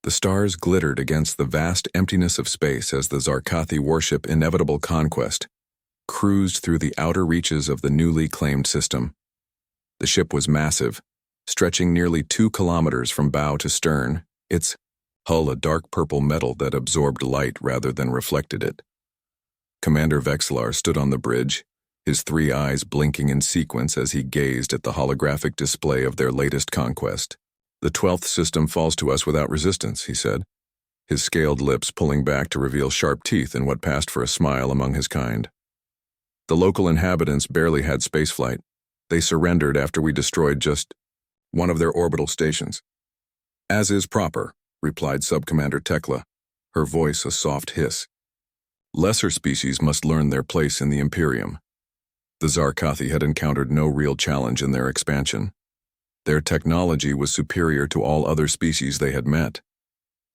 The stars glittered against the vast emptiness of space as the Zarkathi warship Inevitable Conquest cruised through the outer reaches of the newly claimed system. The ship was massive, stretching nearly 2 kilometers from bow to stern, its hull a dark purple metal that absorbed light rather than reflected it. Commander Vexlar stood on the bridge, his 3 eyes blinking in sequence as he gazed at the holographic display of their latest conquest. "The 12th system falls to us without resistance," he said, his scaled lips pulling back to reveal sharp teeth in what passed for a smile among his kind. "The local inhabitants barely had spaceflight. They surrendered after we destroyed just one of their orbital stations." "As is proper," replied Subcommander Tekla, her voice a soft hiss. "Lesser species must learn their place in the Imperium." The Zarkathi had encountered no real challenge in their expansion. Their technology was superior to all other species they had met.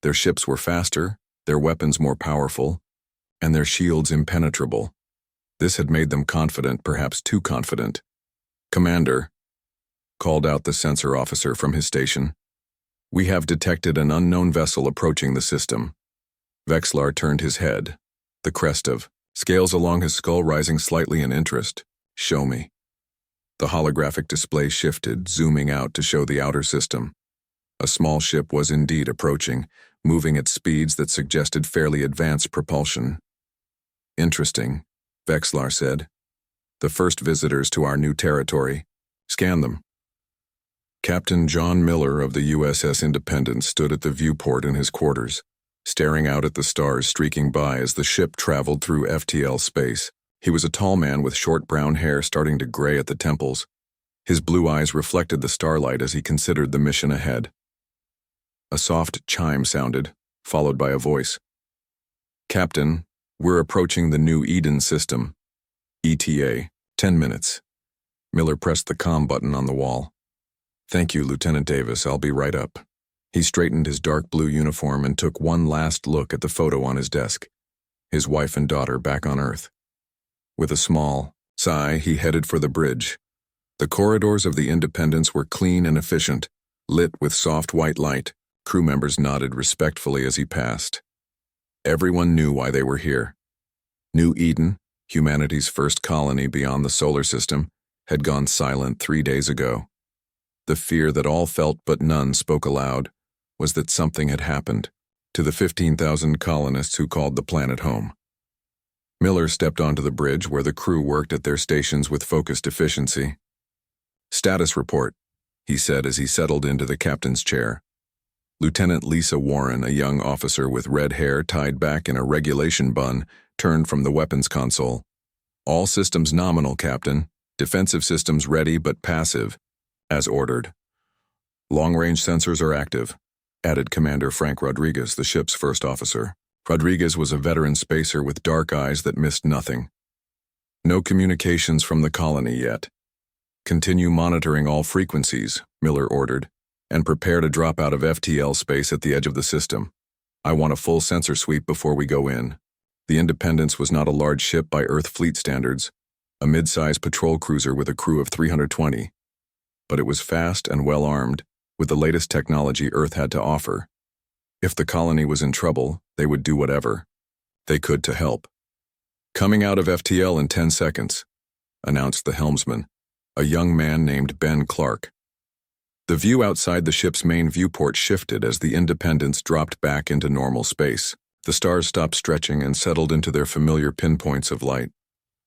Their ships were faster, their weapons more powerful, and their shields impenetrable. This had made them confident, perhaps too confident. "Commander," called out the sensor officer from his station, "we have detected an unknown vessel approaching the system." Vexlar turned his head, the crest of scales along his skull rising slightly in interest. "Show me." The holographic display shifted, zooming out to show the outer system. A small ship was indeed approaching, moving at speeds that suggested fairly advanced propulsion. "Interesting," Vexlar said. "The first visitors to our new territory. Scan them." Captain John Miller of the USS Independence stood at the viewport in his quarters, staring out at the stars streaking by as the ship traveled through FTL space. He was a tall man with short brown hair starting to gray at the temples. His blue eyes reflected the starlight as he considered the mission ahead. A soft chime sounded, followed by a voice. "Captain, we're approaching the new Eden system. ETA, 10 minutes. Miller pressed the comm button on the wall. "Thank you, Lieutenant Davis, I'll be right up." He straightened his dark blue uniform and took one last look at the photo on his desk. His wife and daughter back on Earth. With a small sigh, he headed for the bridge. The corridors of the Independence were clean and efficient, lit with soft white light. Crew members nodded respectfully as he passed. Everyone knew why they were here. New Eden, humanity's first colony beyond the solar system, had gone silent 3 days ago. The fear that all felt but none spoke aloud was that something had happened to the 15,000 colonists who called the planet home. Miller stepped onto the bridge where the crew worked at their stations with focused efficiency. "Status report," he said as he settled into the captain's chair. Lieutenant Lisa Warren, a young officer with red hair tied back in a regulation bun, turned from the weapons console. "All systems nominal, Captain. Defensive systems ready but passive, as ordered." "Long-range sensors are active," added Commander Frank Rodriguez, the ship's first officer. Rodriguez was a veteran spacer with dark eyes that missed nothing. "No communications from the colony yet. Continue monitoring all frequencies," Miller ordered, "and prepare to drop out of FTL space at the edge of the system. I want a full sensor sweep before we go in." The Independence was not a large ship by Earth fleet standards, a mid-sized patrol cruiser with a crew of 320. But it was fast and well-armed, with the latest technology Earth had to offer. If the colony was in trouble, they would do whatever they could to help. "Coming out of FTL in 10 seconds, announced the helmsman, a young man named Ben Clark. The view outside the ship's main viewport shifted as the Independence dropped back into normal space. The stars stopped stretching and settled into their familiar pinpoints of light.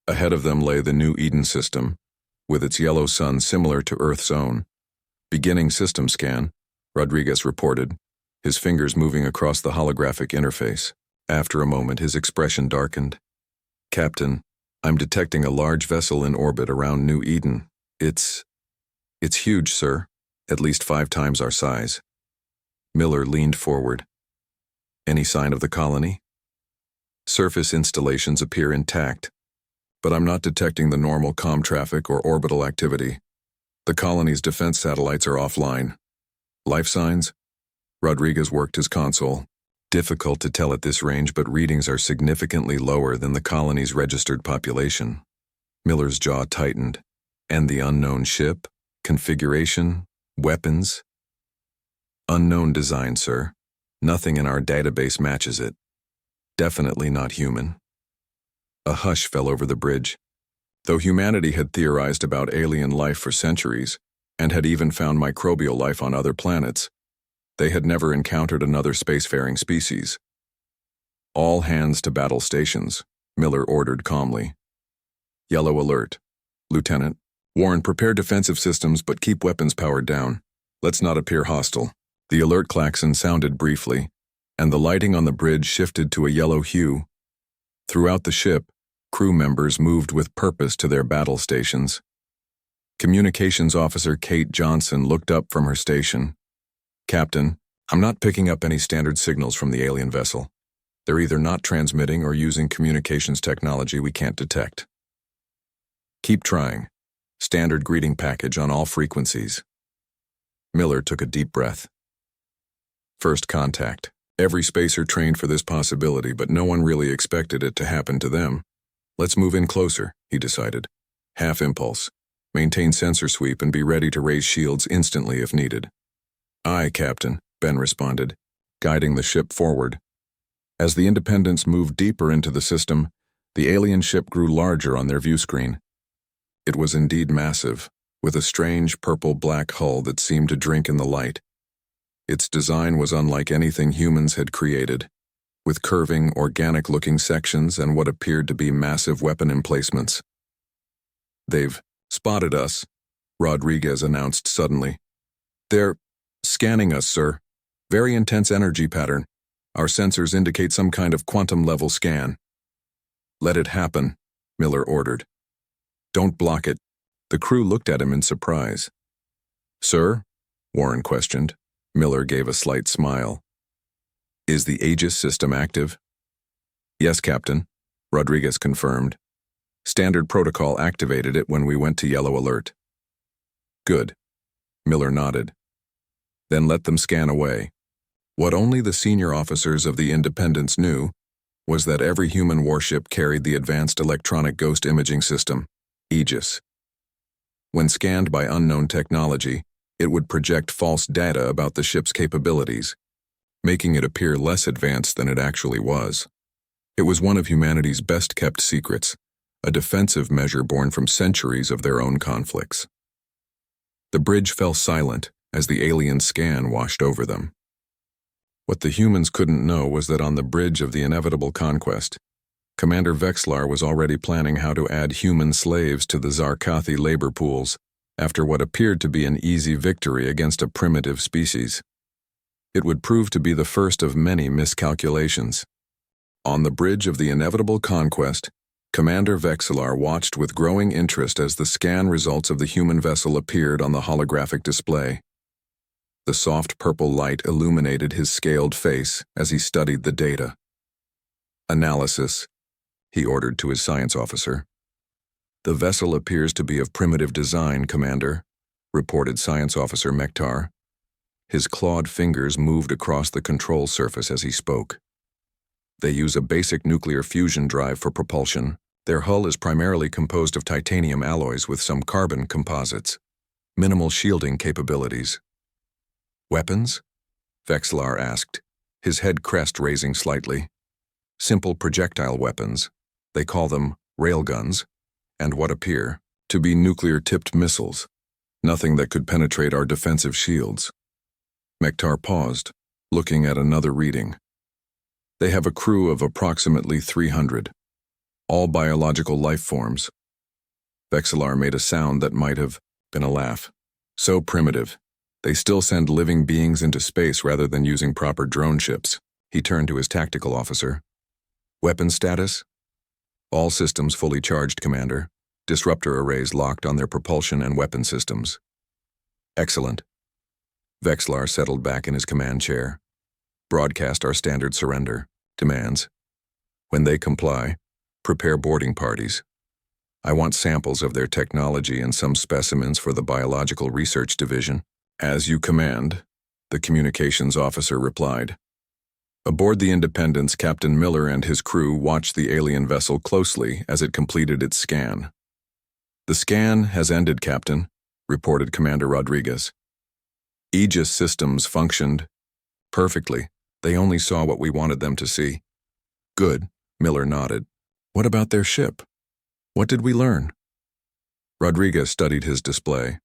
Ahead of them lay the new Eden system, with its yellow sun similar to Earth's own. "Beginning system scan," Rodriguez reported, his fingers moving across the holographic interface. After a moment, his expression darkened. "Captain, I'm detecting a large vessel in orbit around New Eden. It's huge, sir. At least 5 times our size." Miller leaned forward. "Any sign of the colony?" "Surface installations appear intact, but I'm not detecting the normal comm traffic or orbital activity. The colony's defense satellites are offline." "Life signs?" Rodriguez worked his console. "Difficult to tell at this range, but readings are significantly lower than the colony's registered population." Miller's jaw tightened. "And the unknown ship? Configuration? Weapons?" "Unknown design, sir. Nothing in our database matches it. Definitely not human. A hush fell over the bridge. Though humanity had theorized about alien life for centuries, and had even found microbial life on other planets, they had never encountered another spacefaring species. All hands to battle stations, Miller ordered calmly. Yellow alert. Lieutenant, warn, prepare defensive systems but keep weapons powered down. Let's not appear hostile. The alert klaxon sounded briefly, and the lighting on the bridge shifted to a yellow hue. Throughout the ship, crew members moved with purpose to their battle stations. Communications Officer Kate Johnson looked up from her station. Captain, I'm not picking up any standard signals from the alien vessel. They're either not transmitting or using communications technology we can't detect. Keep trying. Standard greeting package on all frequencies. Miller took a deep breath. First contact. Every spacer trained for this possibility, but no one really expected it to happen to them. Let's move in closer, he decided. Half impulse. Maintain sensor sweep and be ready to raise shields instantly if needed. Aye, Captain, Ben responded, guiding the ship forward. As the Independence moved deeper into the system, the alien ship grew larger on their view screen. It was indeed massive, with a strange purple-black hull that seemed to drink in the light. Its design was unlike anything humans had created, with curving, organic-looking sections and what appeared to be massive weapon emplacements. They've spotted us, Rodriguez announced suddenly. They're scanning us, sir. Very intense energy pattern. Our sensors indicate some kind of quantum-level scan. Let it happen, Miller ordered. Don't block it. The crew looked at him in surprise. Sir? Warren questioned. Miller gave a slight smile. Is the Aegis system active? Yes, Captain, Rodriguez confirmed. Standard protocol activated it when we went to yellow alert. Good. Miller nodded. Then let them scan away. What only the senior officers of the Independence knew was that every human warship carried the Advanced Electronic Ghost Imaging System, Aegis. When scanned by unknown technology, it would project false data about the ship's capabilities, making it appear less advanced than it actually was. It was one of humanity's best-kept secrets, a defensive measure born from centuries of their own conflicts. The bridge fell silent as the alien scan washed over them. What the humans couldn't know was that on the bridge of the inevitable conquest, Commander Vexlar was already planning how to add human slaves to the Zarkathi labor pools after what appeared to be an easy victory against a primitive species. It would prove to be the first of many miscalculations. On the bridge of the inevitable conquest, Commander Vexlar watched with growing interest as the scan results of the human vessel appeared on the holographic display. The soft purple light illuminated his scaled face as he studied the data. Analysis, he ordered to his science officer. The vessel appears to be of primitive design, Commander, reported Science Officer Mektar. His clawed fingers moved across the control surface as he spoke. They use a basic nuclear fusion drive for propulsion. Their hull is primarily composed of titanium alloys with some carbon composites. Minimal shielding capabilities. Weapons? Vexlar asked, his head crest raising slightly. Simple projectile weapons. They call them railguns, and what appear to be nuclear-tipped missiles. Nothing that could penetrate our defensive shields. Mektar paused, looking at another reading. They have a crew of approximately 300, all biological life forms. Vexlar made a sound that might have been a laugh. So primitive. They still send living beings into space rather than using proper drone ships. He turned to his tactical officer. Weapon status? All systems fully charged, Commander. Disruptor arrays locked on their propulsion and weapon systems. Excellent. Vexlar settled back in his command chair. Broadcast our standard surrender. Demands. When they comply, prepare boarding parties. I want samples of their technology and some specimens for the Biological Research Division. As you command, the communications officer replied. Aboard the Independence, Captain Miller and his crew watched the alien vessel closely as it completed its scan. The scan has ended, Captain, reported Commander Rodriguez. Aegis systems functioned perfectly, They only saw what we wanted them to see. Good, Miller nodded. What about their ship? What did we learn? Rodriguez studied his display.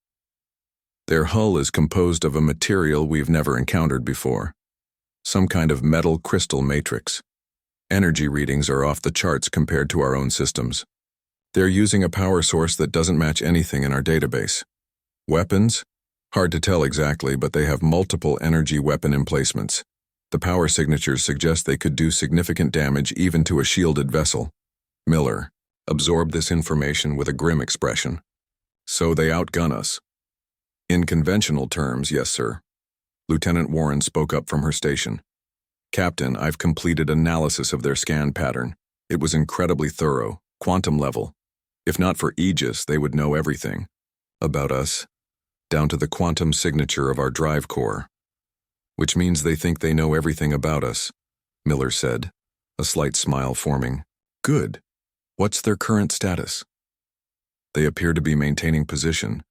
Their hull is composed of a material we've never encountered before. Some kind of metal crystal matrix. Energy readings are off the charts compared to our own systems. They're using a power source that doesn't match anything in our database. Weapons? Hard to tell exactly, but they have multiple energy weapon emplacements. The power signatures suggest they could do significant damage even to a shielded vessel. Miller absorbed this information with a grim expression. So they outgun us. In conventional terms, yes, sir. Lieutenant Warren spoke up from her station. Captain, I've completed analysis of their scan pattern. It was incredibly thorough, quantum level. If not for Aegis, they would know everything. About us, down to the quantum signature of our drive core. Which means they think they know everything about us, Miller said, a slight smile forming. Good. What's their current status? They appear to be maintaining position.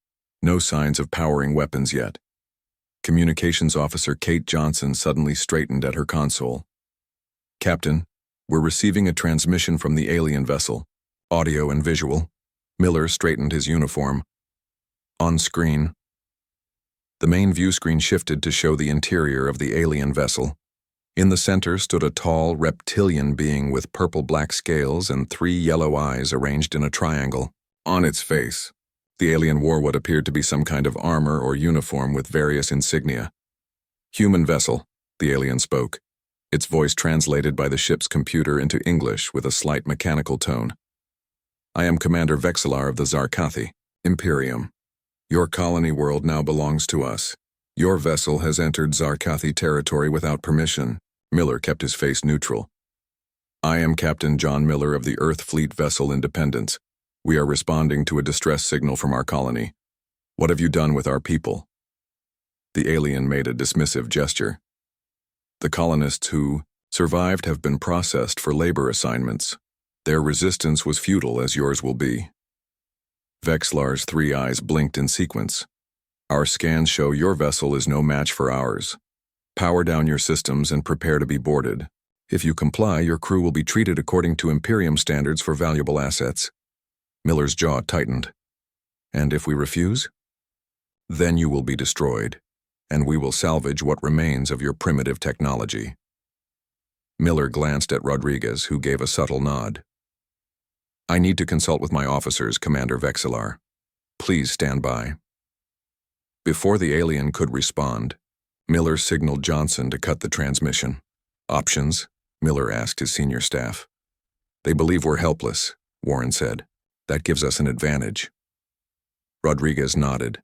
No signs of powering weapons yet. Communications Officer Kate Johnson suddenly straightened at her console. Captain, we're receiving a transmission from the alien vessel. Audio and visual. Miller straightened his uniform. On screen. The main view screen shifted to show the interior of the alien vessel. In the center stood a tall, reptilian being with purple-black scales and 3 yellow eyes arranged in a triangle. On its face, the alien wore what appeared to be some kind of armor or uniform with various insignia. Human vessel, the alien spoke, its voice translated by the ship's computer into English with a slight mechanical tone. I am Commander Vexillar of the Zarkathi, Imperium. Your colony world now belongs to us. Your vessel has entered Zarkathi territory without permission. Miller kept his face neutral. I am Captain John Miller of the Earth Fleet vessel Independence. We are responding to a distress signal from our colony. What have you done with our people? The alien made a dismissive gesture. The colonists who survived have been processed for labor assignments. Their resistance was futile, as yours will be. Vexlar's 3 eyes blinked in sequence. Our scans show your vessel is no match for ours. Power down your systems and prepare to be boarded. If you comply, your crew will be treated according to Imperium standards for valuable assets. Miller's jaw tightened. And if we refuse? Then you will be destroyed, and we will salvage what remains of your primitive technology. Miller glanced at Rodriguez, who gave a subtle nod. I need to consult with my officers, Commander Vexillar. Please stand by. Before the alien could respond, Miller signaled Johnson to cut the transmission. Options? Miller asked his senior staff. They believe we're helpless, Warren said. That gives us an advantage. Rodriguez nodded.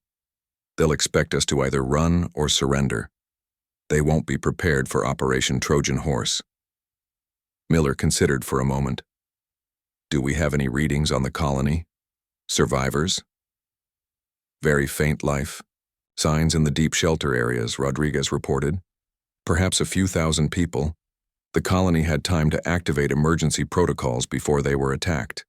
They'll expect us to either run or surrender. They won't be prepared for Operation Trojan Horse. Miller considered for a moment. Do we have any readings on the colony? Survivors? Very faint life. Signs in the deep shelter areas, Rodriguez reported. Perhaps a few thousand people. The colony had time to activate emergency protocols before they were attacked.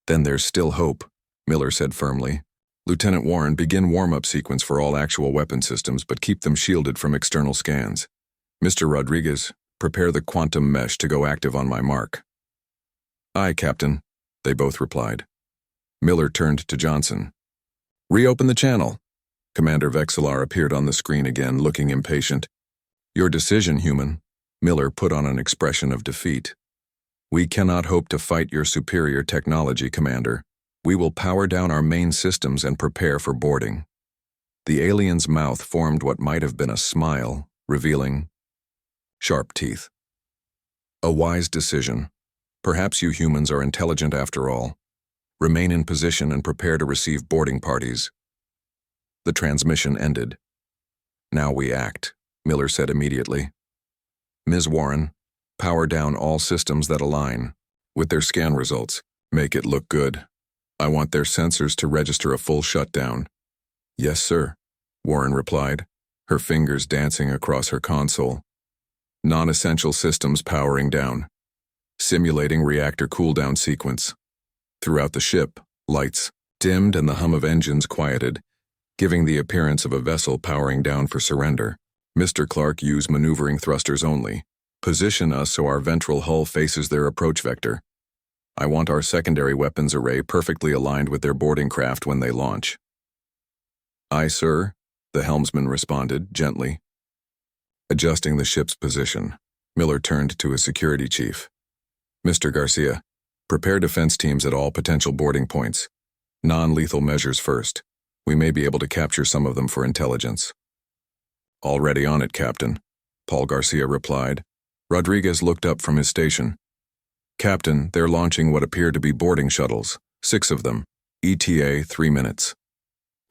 Then there's still hope, Miller said firmly. Lieutenant Warren, begin warm-up sequence for all actual weapon systems, but keep them shielded from external scans. Mr. Rodriguez, prepare the quantum mesh to go active on my mark. Aye, Captain, they both replied. Miller turned to Johnson. Reopen the channel. Commander Vexillar appeared on the screen again, looking impatient. Your decision, human. Miller put on an expression of defeat. We cannot hope to fight your superior technology, Commander. We will power down our main systems and prepare for boarding. The alien's mouth formed what might have been a smile, revealing sharp teeth. A wise decision. Perhaps you humans are intelligent after all. Remain in position and prepare to receive boarding parties. The transmission ended. Now we act, Miller said immediately. Ms. Warren, power down all systems that align. With their scan results, make it look good. I want their sensors to register a full shutdown. Yes, sir, Warren replied, her fingers dancing across her console. Non-essential systems powering down. Simulating reactor cooldown sequence. Throughout the ship, lights dimmed and the hum of engines quieted, giving the appearance of a vessel powering down for surrender. Mr. Clark, use maneuvering thrusters only. Position us so our ventral hull faces their approach vector. I want our secondary weapons array perfectly aligned with their boarding craft when they launch. Aye, sir, the helmsman responded, gently. Adjusting the ship's position, Miller turned to his security chief. Mr. Garcia, prepare defense teams at all potential boarding points. Non-lethal measures first. We may be able to capture some of them for intelligence. Already on it, Captain, Paul Garcia replied. Rodriguez looked up from his station. Captain, they're launching what appear to be boarding shuttles, 6 of them. ETA 3 minutes.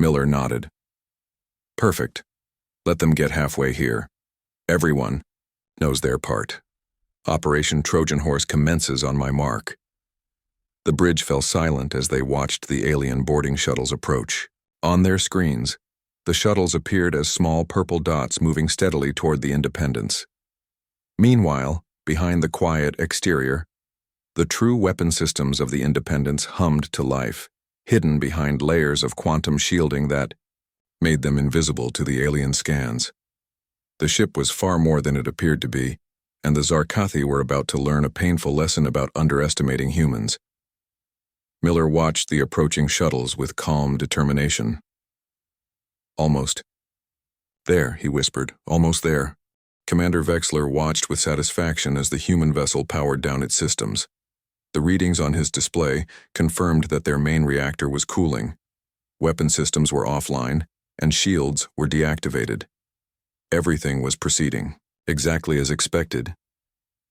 Miller nodded. Perfect. Let them get halfway here. Everyone knows their part. Operation Trojan Horse commences on my mark. The bridge fell silent as they watched the alien boarding shuttles approach. On their screens, the shuttles appeared as small purple dots moving steadily toward the Independence. Meanwhile, behind the quiet exterior, the true weapon systems of the Independence hummed to life, hidden behind layers of quantum shielding that made them invisible to the alien scans. The ship was far more than it appeared to be, and the Zarkathi were about to learn a painful lesson about underestimating humans. Miller watched the approaching shuttles with calm determination. Almost. There, he whispered, almost there. Commander Vexler watched with satisfaction as the human vessel powered down its systems. The readings on his display confirmed that their main reactor was cooling. Weapon systems were offline, and shields were deactivated. Everything was proceeding exactly as expected.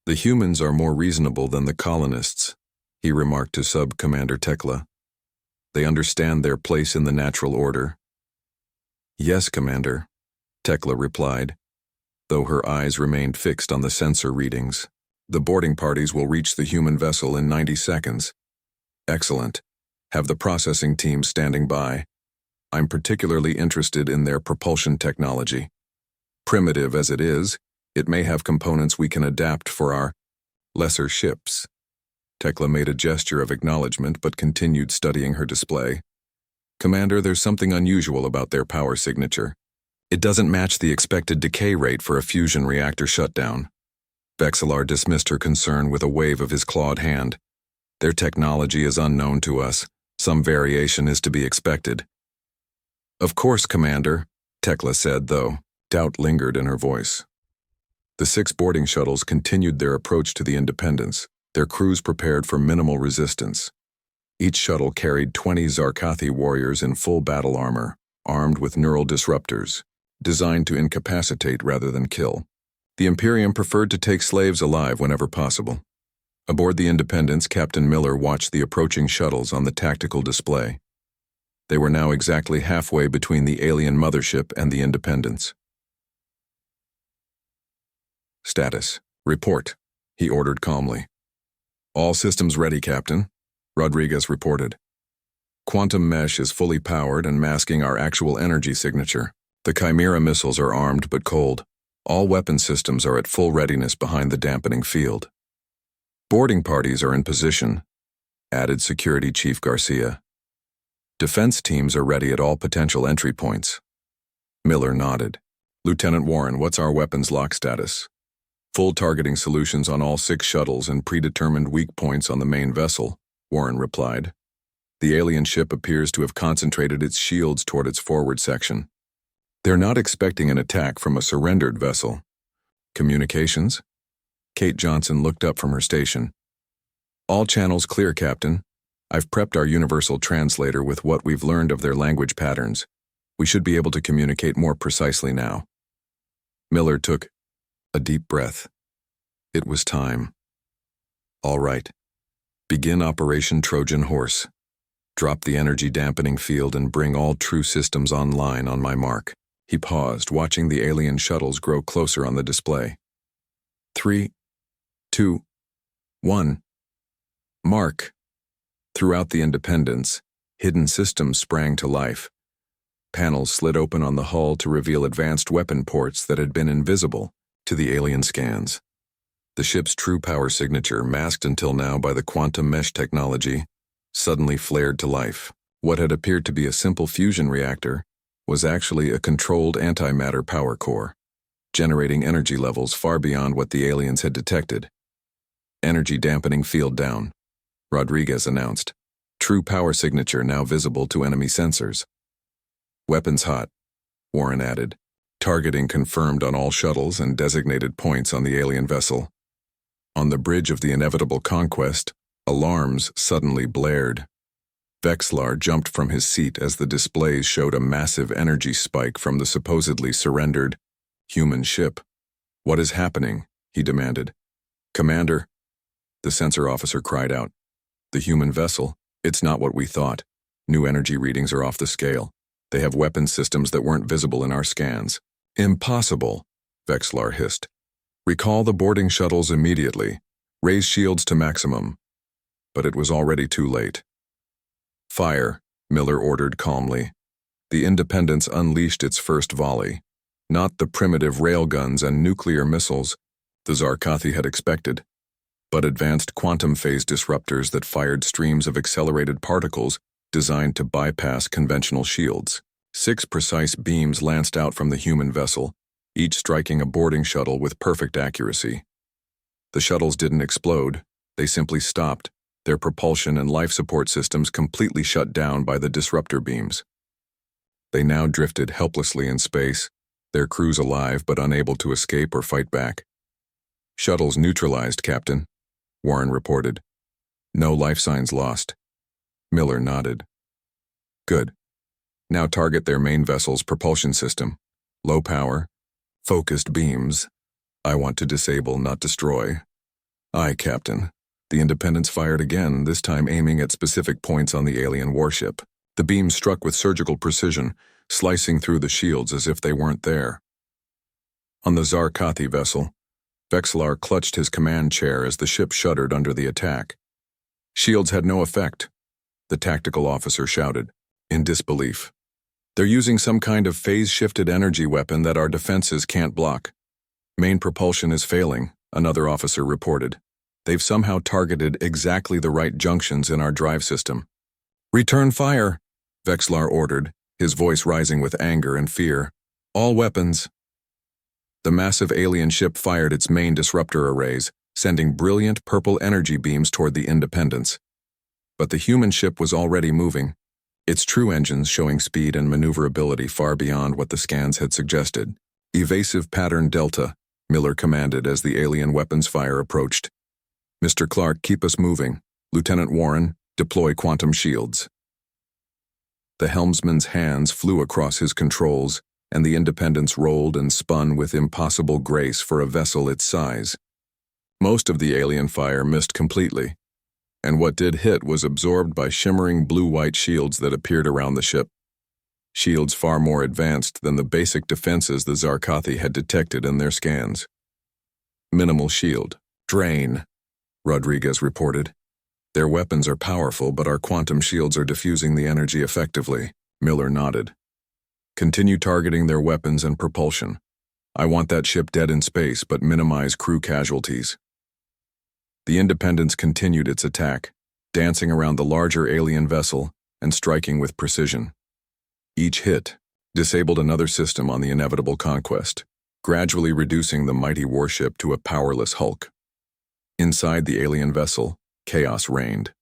The humans are more reasonable than the colonists, he remarked to Sub-Commander Tekla. They understand their place in the natural order. Yes, Commander, Tekla replied, though her eyes remained fixed on the sensor readings. The boarding parties will reach the human vessel in 90 seconds. Excellent. Have the processing team standing by. I'm particularly interested in their propulsion technology. Primitive as it is, it may have components we can adapt for our lesser ships. Tekla made a gesture of acknowledgement but continued studying her display. Commander, there's something unusual about their power signature. It doesn't match the expected decay rate for a fusion reactor shutdown. Vexelar dismissed her concern with a wave of his clawed hand. Their technology is unknown to us. Some variation is to be expected. Of course, Commander, Tekla said, though doubt lingered in her voice. The 6 boarding shuttles continued their approach to the Independence, their crews prepared for minimal resistance. Each shuttle carried 20 Zarkathi warriors in full battle armor, armed with neural disruptors, designed to incapacitate rather than kill. The Imperium preferred to take slaves alive whenever possible. Aboard the Independence, Captain Miller watched the approaching shuttles on the tactical display. They were now exactly halfway between the alien mothership and the Independence. Status. Report, he ordered calmly. All systems ready, Captain, Rodriguez reported. Quantum mesh is fully powered and masking our actual energy signature. The Chimera missiles are armed but cold. All weapon systems are at full readiness behind the dampening field. Boarding parties are in position, added Security Chief Garcia. Defense teams are ready at all potential entry points. Miller nodded. Lieutenant Warren, what's our weapons lock status? Full targeting solutions on all 6 shuttles and predetermined weak points on the main vessel, Warren replied. The alien ship appears to have concentrated its shields toward its forward section. They're not expecting an attack from a surrendered vessel. Communications? Kate Johnson looked up from her station. All channels clear, Captain. I've prepped our universal translator with what we've learned of their language patterns. We should be able to communicate more precisely now. Miller took a deep breath. It was time. All right. Begin Operation Trojan Horse. Drop the energy dampening field and bring all true systems online on my mark. He paused, watching the alien shuttles grow closer on the display. 3, 2, 1. Mark. Throughout the Independence, hidden systems sprang to life. Panels slid open on the hull to reveal advanced weapon ports that had been invisible to the alien scans. The ship's true power signature, masked until now by the quantum mesh technology, suddenly flared to life. What had appeared to be a simple fusion reactor was actually a controlled antimatter power core. generating energy levels far beyond what the aliens had detected. Energy dampening field down, Rodriguez announced. True power signature now visible to enemy sensors. Weapons hot, Warren added. Targeting confirmed on all shuttles and designated points on the alien vessel. On the bridge of the inevitable conquest, alarms suddenly blared. Vexlar jumped from his seat as the displays showed a massive energy spike from the supposedly surrendered human ship. "What is happening?" he demanded. "Commander," the sensor officer cried out. "The human vessel, it's not what we thought. New energy readings are off the scale. They have weapon systems that weren't visible in our scans." "Impossible," Vexlar hissed. "Recall the boarding shuttles immediately. Raise shields to maximum." But it was already too late. "Fire," Miller ordered calmly. The Independence unleashed its first volley. Not the primitive railguns and nuclear missiles the Zarkathi had expected, but advanced quantum phase disruptors that fired streams of accelerated particles designed to bypass conventional shields. 6 precise beams lanced out from the human vessel, each striking a boarding shuttle with perfect accuracy. The shuttles didn't explode, they simply stopped, their propulsion and life support systems completely shut down by the disruptor beams. They now drifted helplessly in space, their crews alive but unable to escape or fight back. "Shuttles neutralized, Captain," Warren reported. "No life signs lost." Miller nodded. "Good. Now target their main vessel's propulsion system. Low power, focused beams. I want to disable, not destroy." "Aye, Captain." The Independence fired again, this time aiming at specific points on the alien warship. The beams struck with surgical precision, slicing through the shields as if they weren't there. On the Zarkathi vessel, Vexlar clutched his command chair as the ship shuddered under the attack. "Shields had no effect," the tactical officer shouted, in disbelief. "They're using some kind of phase-shifted energy weapon that our defenses can't block. Main propulsion is failing," another officer reported. "They've somehow targeted exactly the right junctions in our drive system." "Return fire," Vexlar ordered, his voice rising with anger and fear. "All weapons." The massive alien ship fired its main disruptor arrays, sending brilliant purple energy beams toward the Independence. But the human ship was already moving, its true engines showing speed and maneuverability far beyond what the scans had suggested. "Evasive pattern Delta," Miller commanded as the alien weapons fire approached. "Mr. Clark, keep us moving. Lieutenant Warren, deploy quantum shields." The helmsman's hands flew across his controls, and the Independence rolled and spun with impossible grace for a vessel its size. Most of the alien fire missed completely, and what did hit was absorbed by shimmering blue-white shields that appeared around the ship. Shields far more advanced than the basic defenses the Zarkathi had detected in their scans. "Minimal shield. Drain," Rodriguez reported. "Their weapons are powerful, but our quantum shields are diffusing the energy effectively." Miller nodded. "Continue targeting their weapons and propulsion. I want that ship dead in space, but minimize crew casualties." The Independence continued its attack, dancing around the larger alien vessel and striking with precision. Each hit disabled another system on the inevitable conquest, gradually reducing the mighty warship to a powerless hulk. Inside the alien vessel, chaos reigned.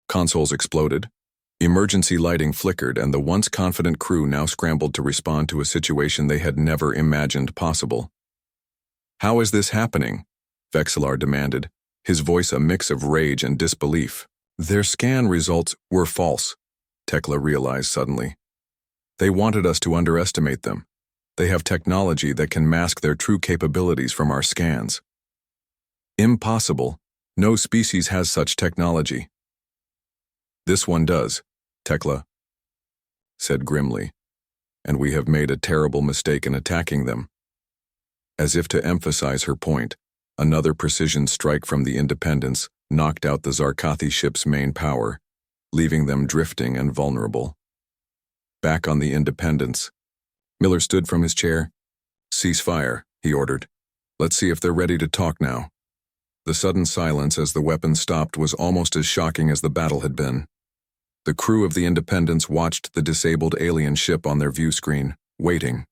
Consoles exploded, emergency lighting flickered, and the once confident crew now scrambled to respond to a situation they had never imagined possible. "How is this happening?" Vexlar demanded, his voice a mix of rage and disbelief. "Their scan results were false," Tekla realized suddenly. "They wanted us to underestimate them. They have technology that can mask their true capabilities from our scans." "Impossible. No species has such technology." "This one does," Tekla said grimly, "and we have made a terrible mistake in attacking them." As if to emphasize her point, another precision strike from the Independence knocked out the Zarkathi ship's main power, leaving them drifting and vulnerable. Back on the Independence, Miller stood from his chair. "Cease fire," he ordered. "Let's see if they're ready to talk now." The sudden silence as the weapon stopped was almost as shocking as the battle had been. The crew of the Independence watched the disabled alien ship on their view screen, waiting.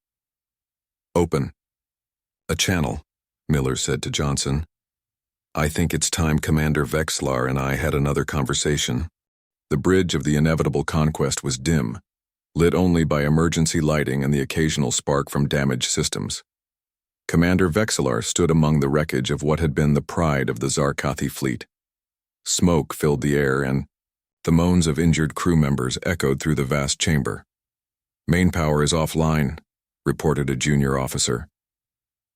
"Open," A channel, Miller said to Johnson. I think it's time Commander Vexlar and I had another conversation. The bridge of the inevitable conquest was dim, lit only by emergency lighting and the occasional spark from damaged systems. Commander Vexlar stood among the wreckage of what had been the pride of the Zarkathi fleet. Smoke filled the air and the moans of injured crew members echoed through the vast chamber. Main power is offline, reported a junior officer.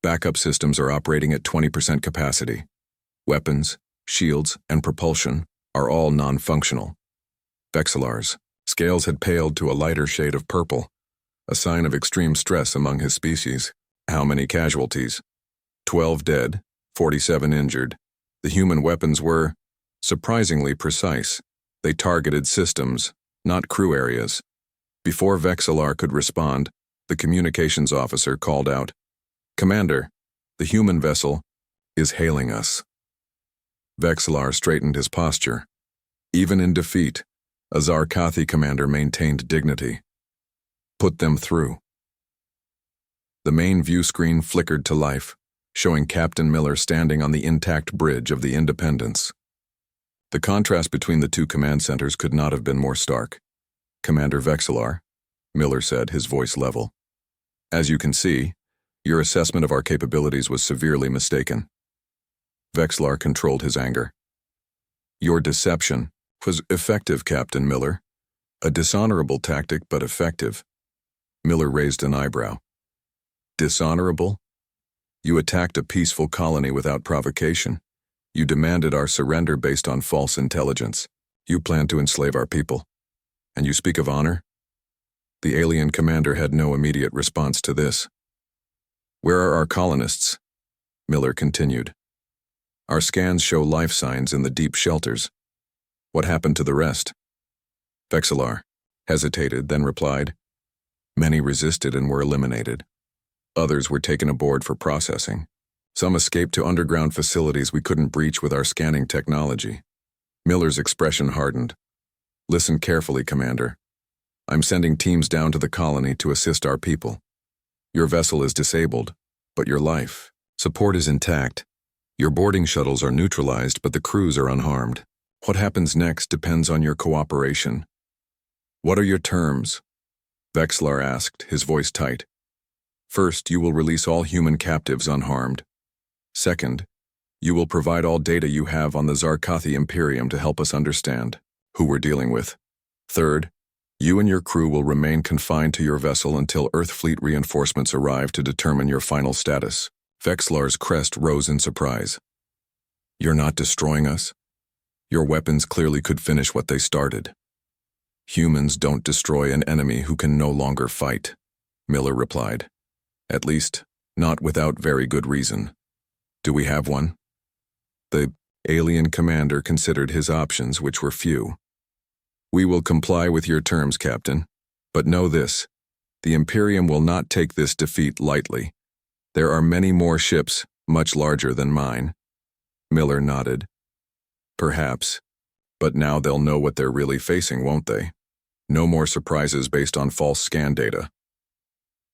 Backup systems are operating at 20% capacity. Weapons, shields, and propulsion are all non-functional. Vexlar's scales had paled to a lighter shade of purple, a sign of extreme stress among his species. How many casualties? 12 dead, 47 injured. The human weapons were surprisingly precise. They targeted systems, not crew areas. Before Vexlar could respond, the communications officer called out, Commander, the human vessel is hailing us. Vexlar straightened his posture. Even in defeat, a Zarkathi commander maintained dignity. Put them through. The main view screen flickered to life, showing Captain Miller standing on the intact bridge of the Independence. The contrast between the two command centers could not have been more stark. Commander Vexlar, Miller said, his voice level. As you can see, your assessment of our capabilities was severely mistaken. Vexlar controlled his anger. Your deception was effective, Captain Miller. A dishonorable tactic, but effective. Miller raised an eyebrow. Dishonorable? You attacked a peaceful colony without provocation. You demanded our surrender based on false intelligence. You planned to enslave our people. And you speak of honor? The alien commander had no immediate response to this. Where are our colonists? Miller continued. Our scans show life signs in the deep shelters. What happened to the rest? Vexlar hesitated, then replied. Many resisted and were eliminated. Others were taken aboard for processing. Some escaped to underground facilities we couldn't breach with our scanning technology. Miller's expression hardened. Listen carefully, Commander. I'm sending teams down to the colony to assist our people. Your vessel is disabled, but your life support is intact. Your boarding shuttles are neutralized, but the crews are unharmed. What happens next depends on your cooperation. What are your terms? Vexlar asked, his voice tight. First, you will release all human captives unharmed. Second, you will provide all data you have on the Zarkathi Imperium to help us understand who we're dealing with. Third, you and your crew will remain confined to your vessel until Earth fleet reinforcements arrive to determine your final status. Vexlar's crest rose in surprise. You're not destroying us? Your weapons clearly could finish what they started. Humans don't destroy an enemy who can no longer fight, Miller replied. At least, not without very good reason. Do we have one? The alien commander considered his options, which were few. We will comply with your terms, Captain. But know this, the Imperium will not take this defeat lightly. There are many more ships, much larger than mine. Miller nodded. Perhaps. But now they'll know what they're really facing, won't they? No more surprises based on false scan data.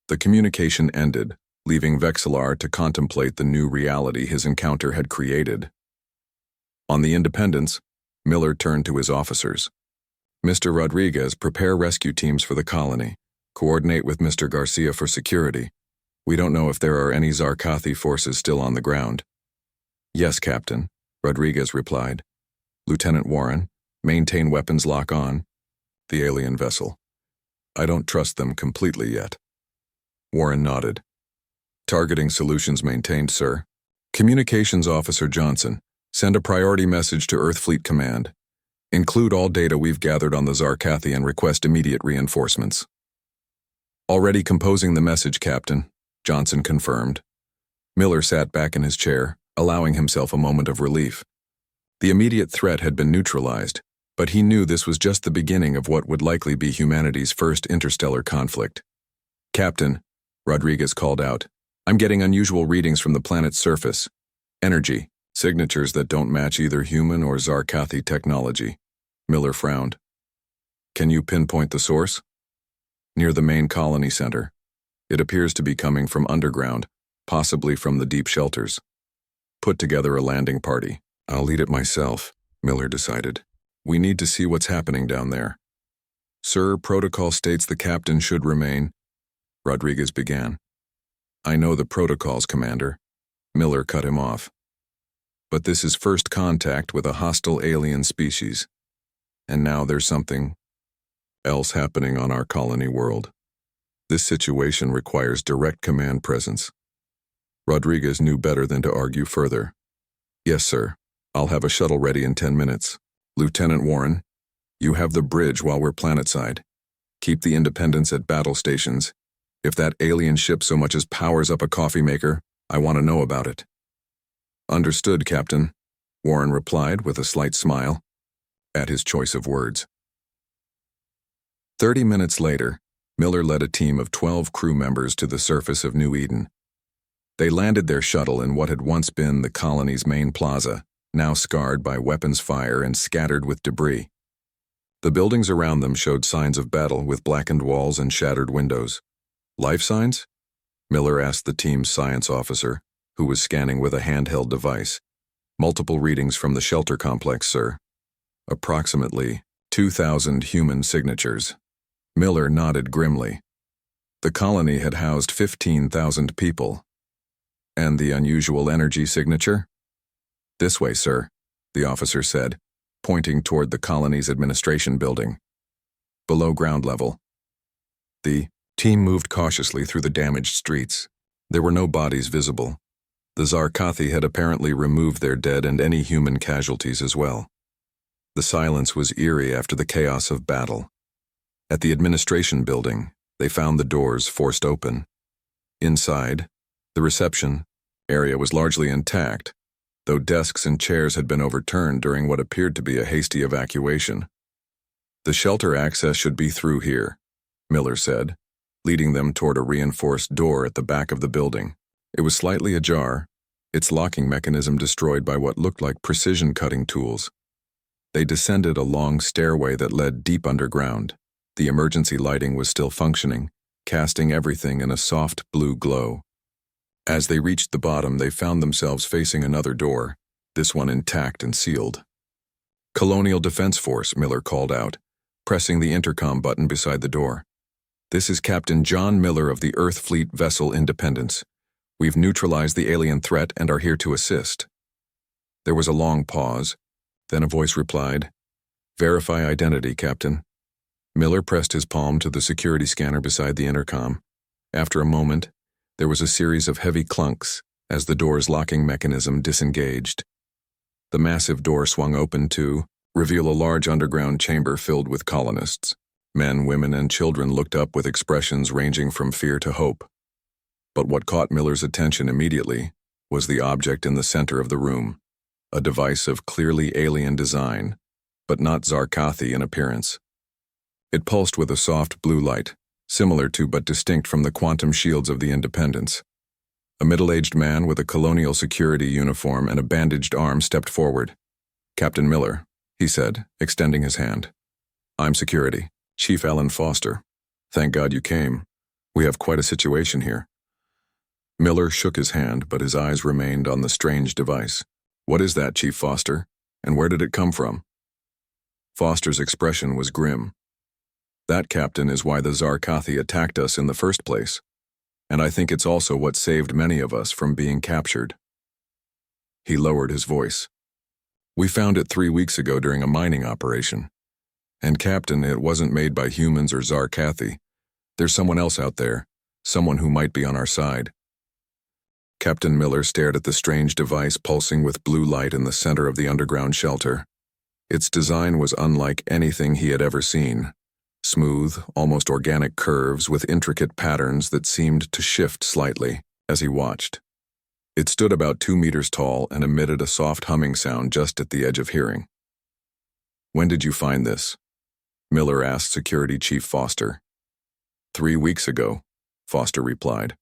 The communication ended, leaving Vexlar to contemplate the new reality his encounter had created. On the Independence, Miller turned to his officers. Mr. Rodriguez, prepare rescue teams for the colony. Coordinate with Mr. Garcia for security. We don't know if there are any Zarkathi forces still on the ground. Yes, Captain, Rodriguez replied. Lieutenant Warren, maintain weapons lock on. The alien vessel. I don't trust them completely yet. Warren nodded. Targeting solutions maintained, sir. Communications Officer Johnson, send a priority message to Earth Fleet Command. Include all data we've gathered on the Zarkathi and request immediate reinforcements. Already composing the message, Captain, Johnson confirmed. Miller sat back in his chair, allowing himself a moment of relief. The immediate threat had been neutralized, but he knew this was just the beginning of what would likely be humanity's first interstellar conflict. Captain, Rodriguez called out, I'm getting unusual readings from the planet's surface. Energy, signatures that don't match either human or Zarkathi technology. Miller frowned. Can you pinpoint the source? Near the main colony center. It appears to be coming from underground, possibly from the deep shelters. Put together a landing party. I'll lead it myself, Miller decided. We need to see what's happening down there. Sir, protocol states the captain should remain, Rodriguez began. I know the protocols, Commander. Miller cut him off. But this is first contact with a hostile alien species. And now there's something else happening on our colony world. This situation requires direct command presence. Rodriguez knew better than to argue further. Yes, sir. I'll have a shuttle ready in 10 minutes. Lieutenant Warren, you have the bridge while we're planetside. Keep the Independence at battle stations. If that alien ship so much as powers up a coffee maker, I want to know about it. Understood, Captain, Warren replied with a slight smile at his choice of words. 30 minutes later, Miller led a team of 12 crew members to the surface of New Eden. They landed their shuttle in what had once been the colony's main plaza, now scarred by weapons fire and scattered with debris. The buildings around them showed signs of battle with blackened walls and shattered windows. Life signs? Miller asked the team's science officer, who was scanning with a handheld device. Multiple readings from the shelter complex, sir. Approximately 2,000 human signatures. Miller nodded grimly. The colony had housed 15,000 people. And the unusual energy signature? This way, sir, the officer said, pointing toward the colony's administration building. Below ground level. The team moved cautiously through the damaged streets. There were no bodies visible. The Zarkathi had apparently removed their dead and any human casualties as well. The silence was eerie after the chaos of battle. At the administration building, they found the doors forced open. Inside, the reception area was largely intact, though desks and chairs had been overturned during what appeared to be a hasty evacuation. The shelter access should be through here, Miller said, leading them toward a reinforced door at the back of the building. It was slightly ajar, its locking mechanism destroyed by what looked like precision cutting tools. They descended a long stairway that led deep underground. The emergency lighting was still functioning, casting everything in a soft blue glow. As they reached the bottom, they found themselves facing another door, this one intact and sealed. Colonial Defense Force, Miller called out, pressing the intercom button beside the door. This is Captain John Miller of the Earth Fleet vessel Independence. We've neutralized the alien threat and are here to assist. There was a long pause. Then a voice replied, Verify identity, Captain. Miller pressed his palm to the security scanner beside the intercom. After a moment, there was a series of heavy clunks as the door's locking mechanism disengaged. The massive door swung open to reveal a large underground chamber filled with colonists. Men, women, and children looked up with expressions ranging from fear to hope. But what caught Miller's attention immediately was the object in the center of the room, a device of clearly alien design, but not Zarkathi in appearance. It pulsed with a soft blue light, similar to but distinct from the quantum shields of the Independence. A middle-aged man with a colonial security uniform and a bandaged arm stepped forward. Captain Miller, he said, extending his hand. I'm security, Chief Alan Foster. Thank God you came. We have quite a situation here. Miller shook his hand, but his eyes remained on the strange device. What is that, Chief Foster? And where did it come from? Foster's expression was grim. That, Captain, is why the Zarkathi attacked us in the first place. And I think it's also what saved many of us from being captured. He lowered his voice. We found it 3 weeks ago during a mining operation. And Captain, it wasn't made by humans or Zarkathi. There's someone else out there, someone who might be on our side. Captain Miller stared at the strange device pulsing with blue light in the center of the underground shelter. Its design was unlike anything he had ever seen. Smooth, almost organic curves with intricate patterns that seemed to shift slightly as he watched. It stood about 2 meters tall and emitted a soft humming sound just at the edge of hearing. When did you find this? Miller asked Security Chief Foster. 3 weeks ago, Foster replied.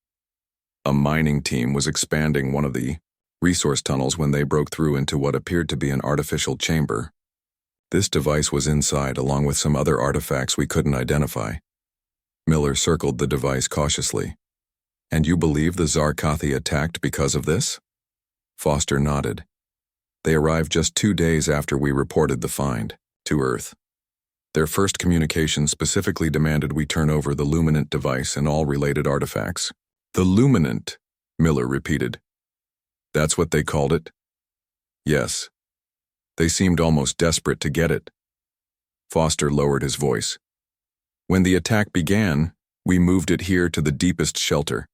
A mining team was expanding one of the resource tunnels when they broke through into what appeared to be an artificial chamber. This device was inside along with some other artifacts we couldn't identify. Miller circled the device cautiously. And you believe the Zarkathi attacked because of this? Foster nodded. They arrived just 2 days after we reported the find to Earth. Their first communication specifically demanded we turn over the Luminant device and all related artifacts. The Luminant, Miller repeated. That's what they called it? Yes. They seemed almost desperate to get it. Foster lowered his voice. When the attack began, we moved it here to the deepest shelter.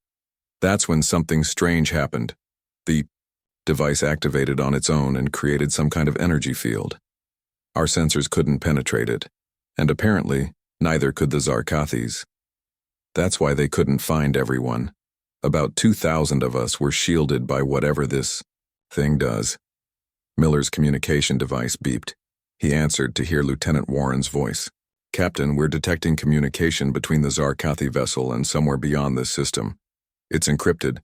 That's when something strange happened. The device activated on its own and created some kind of energy field. Our sensors couldn't penetrate it, and apparently, neither could the Zarkathis. That's why they couldn't find everyone. About 2,000 of us were shielded by whatever this thing does. Miller's communication device beeped. He answered to hear Lieutenant Warren's voice. Captain, we're detecting communication between the Zarkathi vessel and somewhere beyond this system. It's encrypted,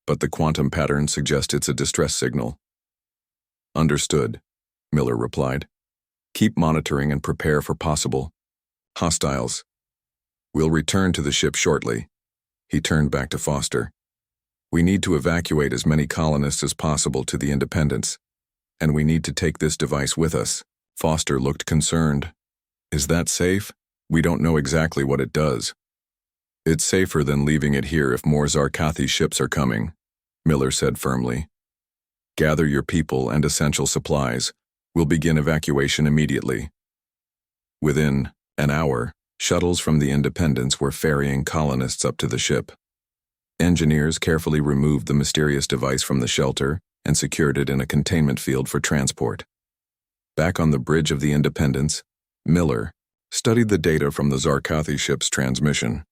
but the quantum pattern suggests it's a distress signal. Understood, Miller replied. Keep monitoring and prepare for possible hostiles. We'll return to the ship shortly. He turned back to Foster. We need to evacuate as many colonists as possible to the Independence, and we need to take this device with us. Foster looked concerned. Is that safe? We don't know exactly what it does. It's safer than leaving it here if more Zarkathi ships are coming, Miller said firmly. Gather your people and essential supplies. We'll begin evacuation immediately. Within an hour, shuttles from the Independence were ferrying colonists up to the ship. Engineers carefully removed the mysterious device from the shelter and secured it in a containment field for transport. Back on the bridge of the Independence, Miller studied the data from the Zarkathi ship's transmission.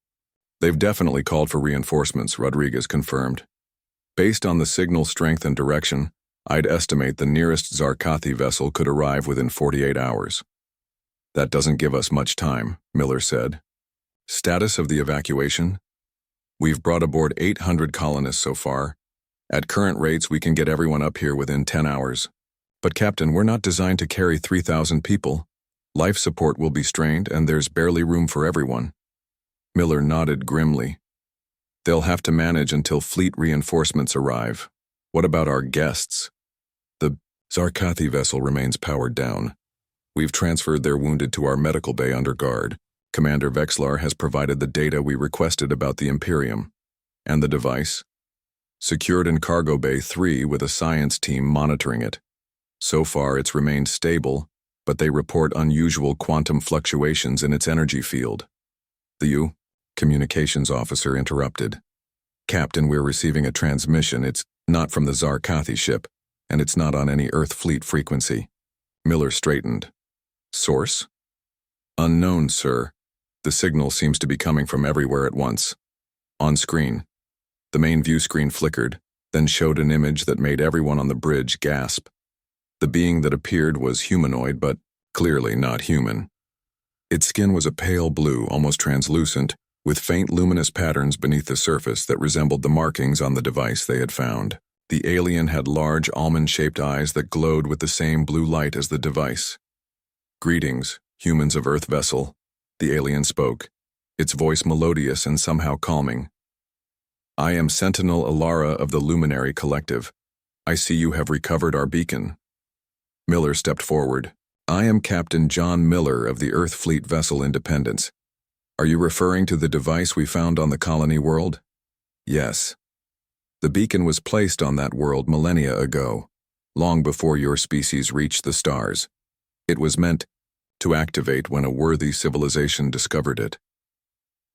They've definitely called for reinforcements, Rodriguez confirmed. Based on the signal strength and direction, I'd estimate the nearest Zarkathi vessel could arrive within 48 hours. That doesn't give us much time, Miller said. Status of the evacuation? We've brought aboard 800 colonists so far. At current rates, we can get everyone up here within 10 hours. But Captain, we're not designed to carry 3,000 people. Life support will be strained and there's barely room for everyone. Miller nodded grimly. They'll have to manage until fleet reinforcements arrive. What about our guests? The Zarkathi vessel remains powered down. We've transferred their wounded to our medical bay under guard. Commander Vexlar has provided the data we requested about the Imperium. And the device? Secured in Cargo Bay 3 with a science team monitoring it. So far it's remained stable, but they report unusual quantum fluctuations in its energy field. The communications officer interrupted. Captain, we're receiving a transmission. It's not from the Zarkathi ship, and it's not on any Earth fleet frequency. Miller straightened. Source? Unknown, sir. The signal seems to be coming from everywhere at once. On screen. The main view screen flickered, then showed an image that made everyone on the bridge gasp. The being that appeared was humanoid, but clearly not human. Its skin was a pale blue, almost translucent, with faint luminous patterns beneath the surface that resembled the markings on the device they had found. The alien had large almond-shaped eyes that glowed with the same blue light as the device. Greetings, humans of Earth vessel, the alien spoke, its voice melodious and somehow calming. I am Sentinel Alara of the Luminary Collective. I see you have recovered our beacon. Miller stepped forward. I am Captain John Miller of the Earth Fleet vessel Independence. Are you referring to the device we found on the colony world? Yes. The beacon was placed on that world millennia ago, long before your species reached the stars. It was meant to activate when a worthy civilization discovered it.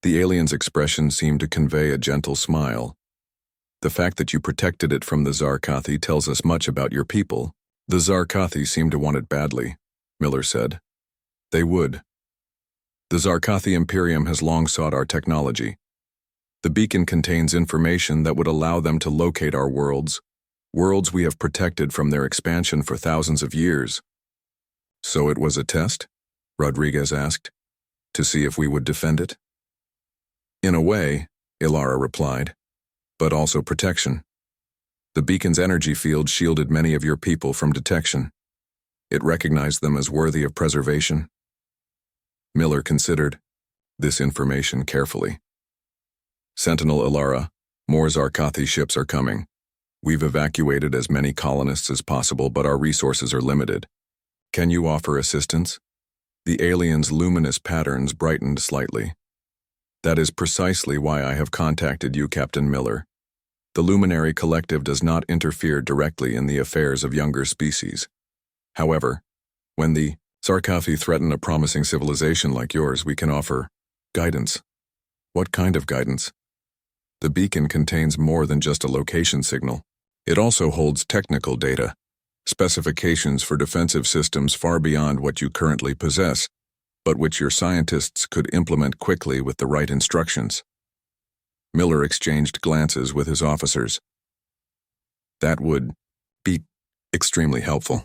The alien's expression seemed to convey a gentle smile. The fact that you protected it from the Zarkathi tells us much about your people. The Zarkathi seem to want it badly, Miller said. They would. The Zarkathi Imperium has long sought our technology. The beacon contains information that would allow them to locate our worlds we have protected from their expansion for thousands of years. So it was a test? Rodriguez asked, to see if we would defend it? In a way, Ilara replied, but also protection. The beacon's energy field shielded many of your people from detection. It recognized them as worthy of preservation. Miller considered this information carefully. Sentinel Ilara, More Zarkathi ships are coming. We've evacuated as many colonists as possible, but our resources are limited. Can you offer assistance? The alien's luminous patterns brightened slightly. That is precisely why I have contacted you, Captain Miller. The Luminary Collective does not interfere directly in the affairs of younger species. However, when the Zarkathi threaten a promising civilization like yours, we can offer guidance. What kind of guidance? The beacon contains more than just a location signal. It also holds technical data, specifications for defensive systems far beyond what you currently possess, but which your scientists could implement quickly with the right instructions. Miller exchanged glances with his officers. That would be extremely helpful.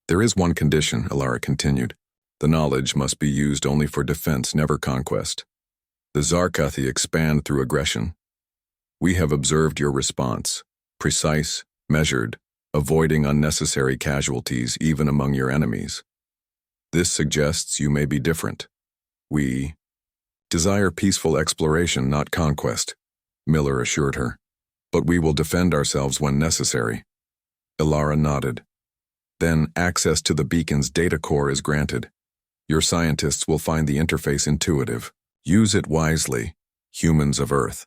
There is one condition, Alara continued. The knowledge must be used only for defense, never conquest. The Zarkathi expand through aggression. We have observed your response. Precise, measured, avoiding unnecessary casualties even among your enemies. This suggests you may be different. We desire peaceful exploration, not conquest, Miller assured her. But we will defend ourselves when necessary. Alara nodded. Then access to the beacon's data core is granted. Your scientists will find the interface intuitive. Use it wisely, humans of Earth.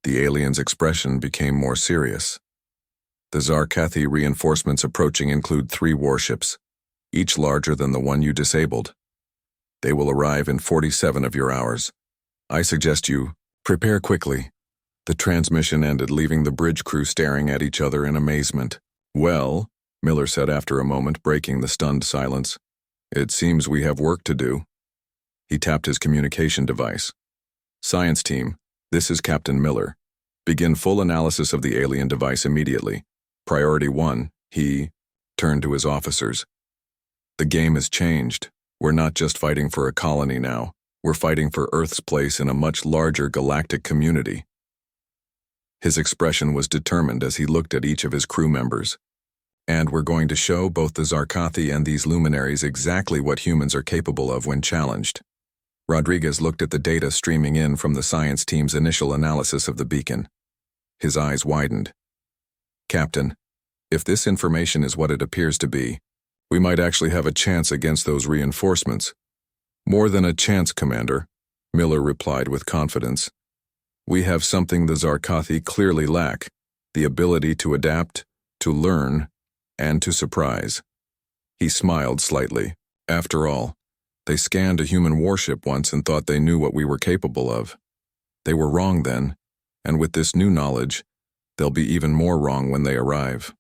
The alien's expression became more serious. The Zarkathi reinforcements approaching include 3 warships, each larger than the one you disabled. They will arrive in 47 of your hours. I suggest you prepare quickly. The transmission ended, leaving the bridge crew staring at each other in amazement. Well, Miller said after a moment, breaking the stunned silence. It seems we have work to do. He tapped his communication device. Science team, this is Captain Miller. Begin full analysis of the alien device immediately. Priority 1, he turned to his officers. The game has changed. We're not just fighting for a colony now. We're fighting for Earth's place in a much larger galactic community. His expression was determined as he looked at each of his crew members. And we're going to show both the Zarkathi and these luminaries exactly what humans are capable of when challenged. Rodriguez looked at the data streaming in from the science team's initial analysis of the beacon. His eyes widened. Captain, if this information is what it appears to be, we might actually have a chance against those reinforcements. More than a chance, Commander, Miller replied with confidence. We have something the Zarkathi clearly lack, the ability to adapt, to learn, and to surprise. He smiled slightly. After all, they scanned a human warship once and thought they knew what we were capable of. They were wrong then, and with this new knowledge, they'll be even more wrong when they arrive.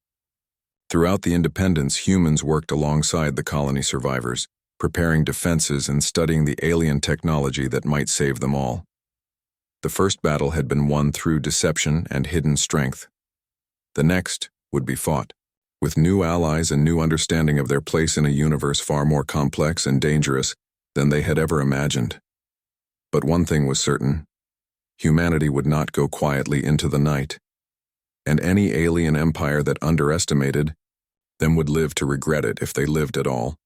Throughout the independence, humans worked alongside the colony survivors, preparing defenses and studying the alien technology that might save them all. The first battle had been won through deception and hidden strength. The next would be fought, with new allies and new understanding of their place in a universe far more complex and dangerous than they had ever imagined. But one thing was certain: humanity would not go quietly into the night, and any alien empire that underestimated them would live to regret it if they lived at all.